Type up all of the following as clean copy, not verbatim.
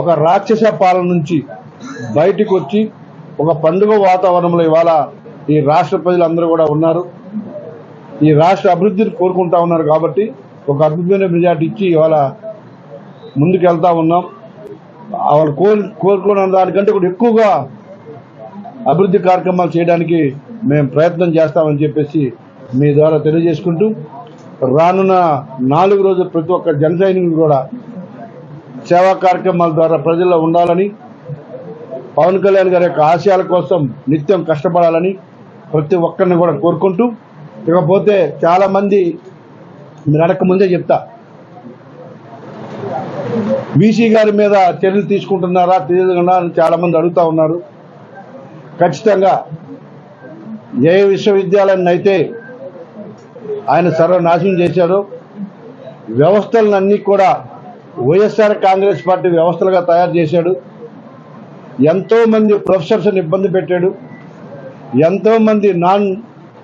ఒక రాక్షస పాలన నుంచి బయటకు వచ్చి ఒక పండుగ వాతావరణంలో ఇవాళ ఈ రాష్ట్ర ప్రజలందరూ కూడా ఉన్నారు. ఈ రాష్ట్ర అభివృద్ధిని కోరుకుంటా ఉన్నారు కాబట్టి ఒక అద్భుతమైన మెజార్టీ ఇచ్చి ఇవాళ ముందుకు వెళ్తా ఉన్నాం. వాళ్ళు కోరుకున్న దానికంటే కూడా ఎక్కువగా అభివృద్ధి కార్యక్రమాలు చేయడానికి మేము ప్రయత్నం చేస్తామని చెప్పేసి మీ ద్వారా తెలియజేసుకుంటూ, రానున్న 4 రోజులు ప్రతి ఒక్క జన సైనికులు కూడా సేవా కార్యక్రమాల ద్వారా ప్రజల్లో ఉండాలని, పవన్ కళ్యాణ్ గారి యొక్క ఆశయాల కోసం నిత్యం కష్టపడాలని ప్రతి ఒక్కరిని కూడా కోరుకుంటూ, ఇకపోతే చాలా మంది మీరు అడగక ముందే చెప్తా, వీసీ గారి మీద చర్యలు తీసుకుంటున్నారా తెలియదుగా అని చాలా మంది అడుగుతా ఉన్నారు. ఖచ్చితంగా ఏ విశ్వవిద్యాలయాన్ని అయితే ఆయన సర్వనాశనం చేశాడో, వ్యవస్థలన్నీ కూడా వైఎస్ఆర్ కాంగ్రెస్ పార్టీ వ్యవస్థలుగా తయారు చేశాడు. ఎంతో మంది ప్రొఫెసర్స్ని ఇబ్బంది పెట్టాడు, ఎంతో మంది నాన్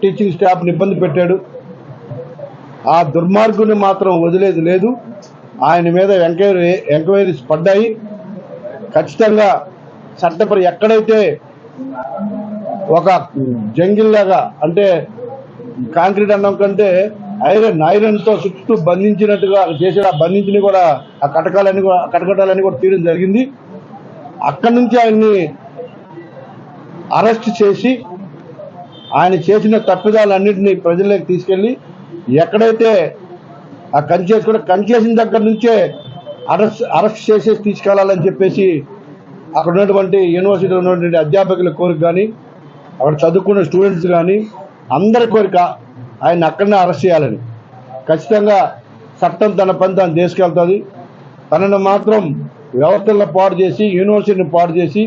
టీచింగ్ స్టాఫ్ని ఇబ్బంది పెట్టాడు. ఆ దుర్మార్గుని మాత్రం వదిలేది లేదు. ఆయన మీద ఎంక్వైరీస్ పడ్డాయి. ఖచ్చితంగా చట్టపరి ఎక్కడైతే ఒక జంగిల్లాగా, అంటే కాంక్రీట్ అన్నం కంటే ఐరన్తో చుట్టూ బంధించినట్టుగా చేసిన ఆ బంధించిన కూడా ఆ కటకటాలన్నీ కూడా తీయడం జరిగింది. అక్కడి నుంచి ఆయన్ని అరెస్ట్ చేసి ఆయన చేసిన తప్పిదాలన్నింటినీ ప్రజల్లోకి తీసుకెళ్లి ఎక్కడైతే ఆ కంచేసిన దగ్గర నుంచే అరెస్ట్ చేసేసి తీసుకెళ్లాలని చెప్పేసి అక్కడ ఉన్నటువంటి యూనివర్సిటీలో ఉన్నటువంటి అధ్యాపకుల కోరిక కానీ, అక్కడ చదువుకున్న స్టూడెంట్స్ కానీ అందరి కోరిక ఆయన అక్కడనే అరెస్ట్ చేయాలని. ఖచ్చితంగా చట్టం తన పని తాను తీసుకెళ్తుంది. తనను మాత్రం వ్యవస్థలను పాడు చేసి, యూనివర్సిటీని పాడు చేసి,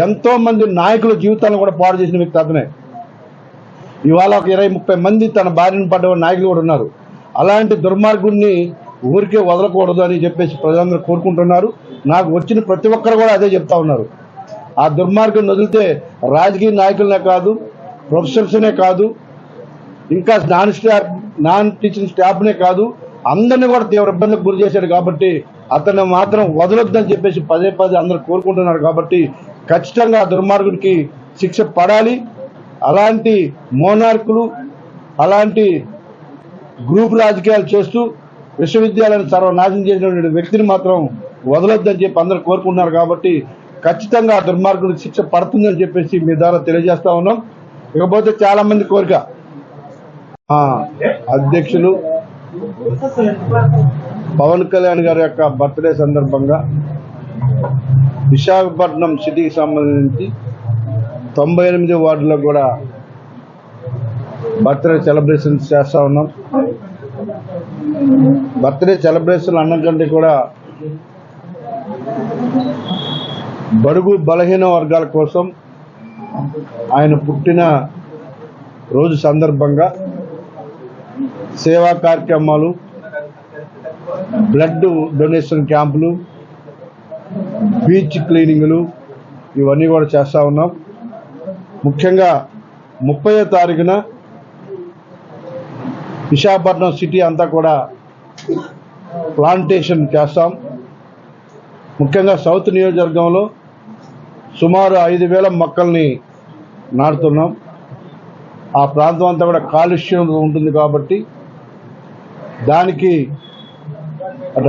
ఎంతో మంది నాయకుల జీవితాలను కూడా పాడు చేసిన వ్యక్తి అతనే. ఇవాళ ఒక 20-30 మంది తన బారిన పడ్డ నాయకులు కూడా ఉన్నారు. అలాంటి దుర్మార్గుడిని ఊరికే వదలకూడదు అని చెప్పేసి ప్రజలందరూ కోరుకుంటున్నారు. నాకు వచ్చిన ప్రతి ఒక్కరు కూడా అదే చెప్తా ఉన్నారు. ఆ దుర్మార్గుని వదిలితే రాజకీయ నాయకులనే కాదు, ప్రొఫెసర్స్నే కాదు, ఇంకా నాన్ టీచింగ్ స్టాఫ్నే కాదు, అందరినీ కూడా తీవ్ర ఇబ్బందికి గురి చేశాడు. కాబట్టి అతన్ని మాత్రం వదలొద్దని చెప్పేసి పదే అందరూ కోరుకుంటున్నారు. కాబట్టి ఖచ్చితంగా ఆ దుర్మార్గుడికి శిక్ష పడాలి. అలాంటి మోనార్కులు, అలాంటి గ్రూప్ రాజకీయాలు చేస్తూ విశ్వవిద్యాలయాన్ని సర్వనాశనం చేసినటువంటి వ్యక్తిని మాత్రం వదలొద్దని చెప్పి అందరూ కోరుకుంటున్నారు. కాబట్టి ఖచ్చితంగా ఆ దుర్మార్గుడికి శిక్ష పడుతుందని చెప్పేసి మీ ద్వారా తెలియజేస్తా ఉన్నాం. ఇకపోతే చాలా మంది కోరిక, అధ్యక్షులు పవన్ కళ్యాణ్ గారి యొక్క బర్త్డే సందర్భంగా విశాఖపట్నం సిటీకి సంబంధించి 98 వార్డులో కూడా బర్త్డే సెలబ్రేషన్స్ చేస్తా ఉన్నాం. బర్త్డే సెలబ్రేషన్ అన్నం కంటే కూడా బడుగు బలహీన వర్గాల కోసం ఆయన పుట్టిన రోజు సందర్భంగా సేవా కార్యక్రమాలు, బ్లడ్ డొనేషన్ క్యాంపులు, బీచ్ క్లీనింగ్లు ఇవన్నీ కూడా చేస్తూ ఉన్నాం. ముఖ్యంగా 30వ తారీఖున విశాఖపట్నం సిటీ అంతా కూడా ప్లాంటేషన్ చేస్తాం. ముఖ్యంగా సౌత్ నియోజకవర్గంలో సుమారు 5,000 మొక్కల్ని నాటుతున్నాం. ఆ ప్రాంతం అంతా కూడా కాలుష్యం ఉంటుంది కాబట్టి దానికి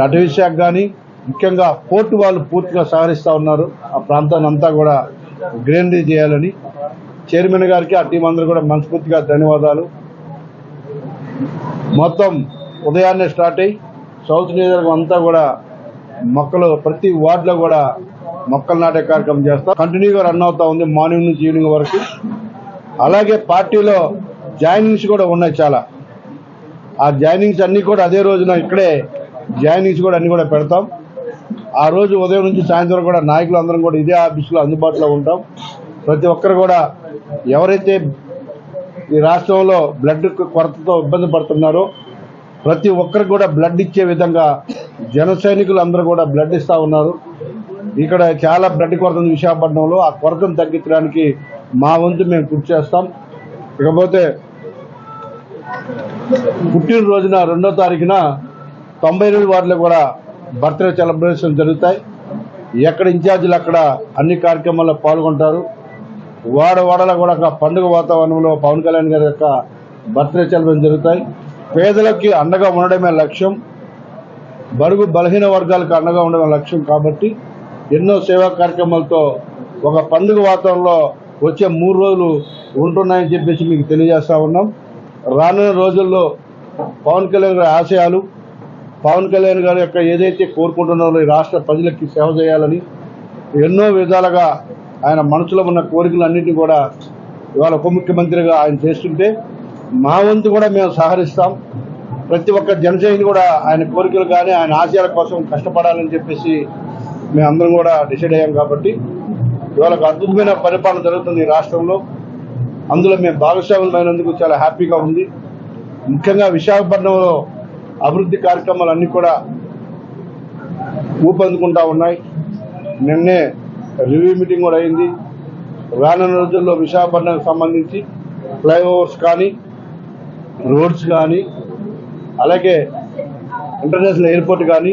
అటవీ శాఖ కానీ, ముఖ్యంగా పోర్టు వాళ్ళు పూర్తిగా సహకరిస్తూ ఉన్నారు. ఆ ప్రాంతాన్ని అంతా కూడా గ్రీనరీ చేయాలని చైర్మన్ గారికి, ఆ టీం అందరూ కూడా మనస్ఫూర్తిగా ధన్యవాదాలు. మొత్తం ఉదయాన్నే స్టార్ట్ అయ్యి సౌత్ నియోజకవర్గం అంతా కూడా మొక్కలు ప్రతి వార్డులో కూడా మొక్కలు నాటే కార్యక్రమం చేస్తాం. కంటిన్యూగా రన్ అవుతా ఉంది మార్నింగ్ నుంచి ఈవినింగ్ వరకు. అలాగే పార్టీలో జాయినింగ్స్ కూడా ఉన్నాయి చాలా. ఆ జాయినింగ్స్ అన్నీ కూడా అదే రోజున ఇక్కడే జాయినింగ్స్ కూడా అన్నీ కూడా పెడతాం. ఆ రోజు ఉదయం నుంచి సాయంత్రం కూడా నాయకులు అందరం కూడా ఇదే ఆఫీసులో అందుబాటులో ఉంటాం. ప్రతి ఒక్కరు కూడా ఎవరైతే ఈ రాష్ట్రంలో బ్లడ్ కొరతతో ఇబ్బంది పడుతున్నారో ప్రతి ఒక్కరికి కూడా బ్లడ్ ఇచ్చే విధంగా జన సైనికులు అందరూ కూడా బ్లడ్ ఇస్తూ ఉన్నారు. ఇక్కడ చాలా బ్లడ్ కొరత ఉంది విశాఖపట్నంలో. ఆ కొరతను తగ్గించడానికి మా వంతు మేము కృషి చేస్తాం. ఇకపోతే పుట్టినరోజున 2వ తారీఖున 98 వార్డులో కూడా బర్త్డే సెలబ్రేషన్ జరుగుతాయి. ఎక్కడ ఇన్ఛార్జీలు అక్కడ అన్ని కార్యక్రమాల్లో పాల్గొంటారు. వాడవాడలో కూడా ఒక పండుగ వాతావరణంలో పవన్ కళ్యాణ్ గారి యొక్క బర్త్డే సెలబ్రేషన్ జరుగుతాయి. పేదలకి అండగా ఉండడమే లక్ష్యం, బడుగు బలహీన వర్గాలకు అండగా ఉండడమే లక్ష్యం. కాబట్టి ఎన్నో సేవా కార్యక్రమాలతో ఒక పండుగ వాతావరణంలో వచ్చే 3 రోజులు ఉంటున్నాయని చెప్పేసి మీకు తెలియజేస్తా ఉన్నాం. రానున్న రోజుల్లో పవన్ కళ్యాణ్ గారి ఆశయాలు, పవన్ కళ్యాణ్ గారి యొక్క ఏదైతే కోరుకుంటున్నారో ఈ రాష్ట్ర ప్రజలకి సేవ చేయాలని ఎన్నో విధాలుగా ఆయన మనసులో ఉన్న కోరికలన్నింటినీ కూడా ఇవాళ ఉప ముఖ్యమంత్రిగా ఆయన చేస్తుంటే మా వంతు కూడా మేము సహకరిస్తాం. ప్రతి ఒక్క జనసేన కూడా ఆయన కోరికలు కానీ ఆయన ఆశయాల కోసం కష్టపడాలని చెప్పేసి మేమందరం కూడా డిసైడ్ అయ్యాం. కాబట్టి ఇవాళ ఒక అద్భుతమైన పరిపాలన జరుగుతుంది ఈ రాష్ట్రంలో. అందులో మేము భాగస్వాములమైనందుకు చాలా హ్యాపీగా ఉంది. ముఖ్యంగా విశాఖపట్నంలో అభివృద్ధి కార్యక్రమాలు అన్నీ కూడా ఊపందుకుంటా ఉన్నాయి. నిన్నే రివ్యూ మీటింగ్ కూడా అయింది. రానున్న రోజుల్లో విశాఖపట్నానికి సంబంధించి ఫ్లైఓవర్స్ కానీ, రోడ్స్ కానీ, అలాగే ఇంటర్నేషనల్ ఎయిర్పోర్ట్ కానీ,